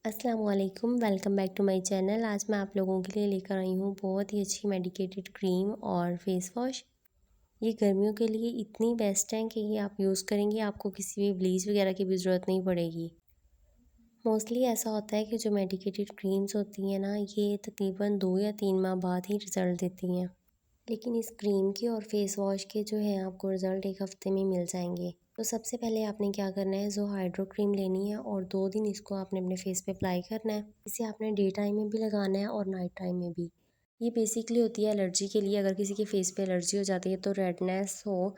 अस्सलाम वालेकुम, welcome back to my channel. आज मैं आप लोगों के लिए लेकर आई हूँ बहुत ही अच्छी मेडिकेटेड क्रीम और फेस वॉश। ये गर्मियों के लिए इतनी बेस्ट है कि ये आप यूज़ करेंगे आपको किसी भी ब्लीच वगैरह की भी ज़रूरत नहीं पड़ेगी। मोस्टली ऐसा होता है कि जो मेडिकेटेड क्रीम्स होती हैं ना, ये तकरीबन 2 या 3 माह बाद ही रिज़ल्ट देती हैं। लेकिन इस क्रीम के और फेस वॉश के जो हैं आपको रिज़ल्ट 1 हफ़्ते में मिल जाएंगे। तो सबसे पहले आपने क्या करना है, जो हाइड्रो क्रीम लेनी है और 2 दिन इसको आपने अपने फेस पे अप्लाई करना है। इसे आपने डे टाइम में भी लगाना है और नाइट टाइम में भी। ये बेसिकली होती है एलर्जी के लिए। अगर किसी के फेस पे एलर्जी हो जाती है तो रेडनेस हो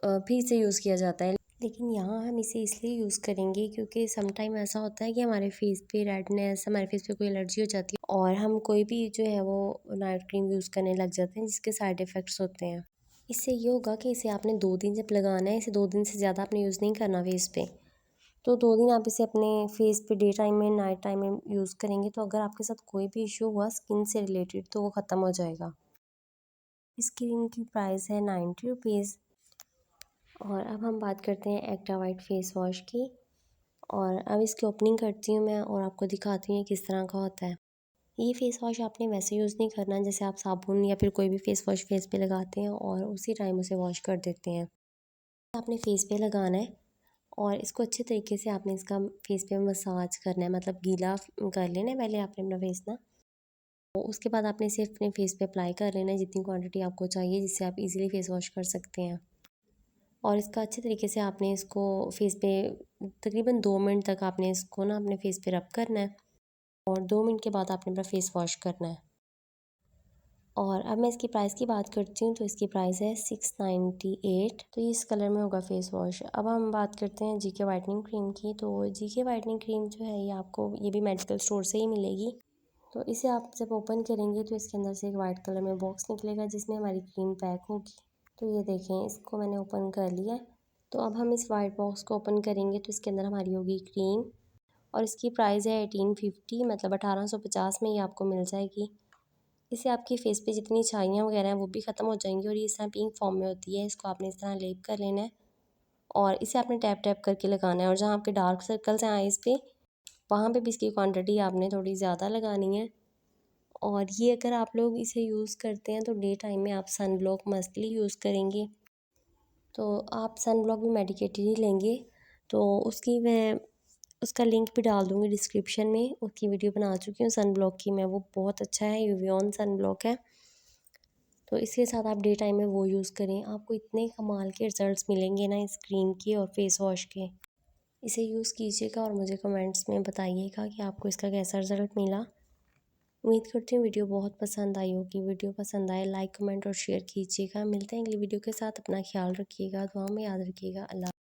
भी इसे यूज़ किया जाता है। लेकिन यहाँ हम इसे इसलिए यूज़ करेंगे क्योंकि सम टाइम ऐसा होता है कि हमारे फेस पे रेडनेस, हमारे फेस पे कोई एलर्जी हो जाती है और हम कोई भी जो है वो नाइट क्रीम यूज़ करने लग जाते हैं जिसके साइड इफ़ेक्ट्स होते हैं। इससे ये होगा कि इसे आपने 2 दिन जब लगाना है, इसे 2 दिन से ज़्यादा आपने यूज़ नहीं करना फेस पे। तो 2 दिन आप इसे अपने फेस पे डे टाइम में, नाइट टाइम में यूज़ करेंगे तो अगर आपके साथ कोई भी इश्यू हुआ स्किन से रिलेटेड तो वो ख़त्म हो जाएगा। इस क्रीम की प्राइस है 90 रुपीज़। और अब हम बात करते हैं एक्टा वाइट फेस वॉश की। और अब इसकी ओपनिंग करती हूँ मैं और आपको दिखाती हूँ ये किस तरह का होता है। ये फेस वॉश आपने वैसे यूज़ नहीं करना जैसे आप साबुन या फिर कोई भी फेस वॉश फेस पे लगाते हैं और उसी टाइम उसे वॉश कर देते हैं। आपने फेस पे लगाना है और इसको अच्छे तरीके से आपने इसका फेस पे मसाज करना है, मतलब गीला कर लेना है पहले आपने अपना फेस ना। तो उसके बाद आपने इसे अपने फेस पे अप्लाई कर लेना है जितनी क्वांटिटी आपको चाहिए, जिससे आप इजीली फेस वॉश कर सकते हैं। और इसका अच्छे तरीके से आपने इसको फेस पे तकरीबन 2 मिनट तक आपने इसको ना अपने फेस पे रब करना है और 2 मिनट के बाद आपने अपना फेस वॉश करना है। और अब मैं इसकी प्राइस की बात करती हूँ तो इसकी प्राइस है 698। तो ये इस कलर में होगा फेस वॉश। अब हम बात करते हैं जीके वाइटनिंग क्रीम की। तो जीके वाइटनिंग क्रीम जो है ये आपको ये भी मेडिकल स्टोर से ही मिलेगी। तो इसे आप जब ओपन करेंगे तो इसके अंदर से एक वाइट कलर में बॉक्स निकलेगा जिसमें हमारी क्रीम पैक होगी। तो ये देखें, इसको मैंने ओपन कर लिया है। तो अब हम इस वाइट बॉक्स को ओपन करेंगे तो इसके अंदर हमारी होगी क्रीम और इसकी प्राइस है 1850, मतलब 1850 में ये आपको मिल जाएगी। इससे आपके फेस पे जितनी छाइयाँ वगैरह हैं वो भी ख़त्म हो जाएंगी और ये इस तरह पिंक फॉर्म में होती है। इसको आपने इस तरह लेप कर लेना है और इसे आपने टैप टैप करके लगाना है। और जहाँ आपके डार्क सर्कल्स हैं आइज़ पे, वहाँ पे भी इसकी क्वांटिटी आपने थोड़ी ज़्यादा लगानी है। और ये अगर आप लोग इसे यूज़ करते हैं तो डे टाइम में आप सन ब्लॉक मस्टली यूज़ करेंगे। तो आप सन ब्लॉक भी मेडिकेटेड ही लेंगे। तो उसकी मैं उसका लिंक भी डाल दूँगी डिस्क्रिप्शन में। उसकी वीडियो बना चुकी हूँ सन ब्लॉक की मैं, वो बहुत अच्छा है, यूवियन सन ब्लॉक है। तो इसके साथ आप डे टाइम में वो यूज़ करें, आपको इतने कमाल के रिज़ल्ट्स मिलेंगे ना इस क्रीम के और फेस वॉश के। इसे यूज़ कीजिएगा और मुझे कमेंट्स में बताइएगा कि आपको इसका कैसा रिज़ल्ट मिला। उम्मीद करती हूँ वीडियो बहुत पसंद आई होगी। वीडियो पसंद आए लाइक, कमेंट और शेयर कीजिएगा। मिलते हैं अगली वीडियो के साथ। अपना ख्याल रखिएगा, दुआ में याद रखिएगा। अल्लाह।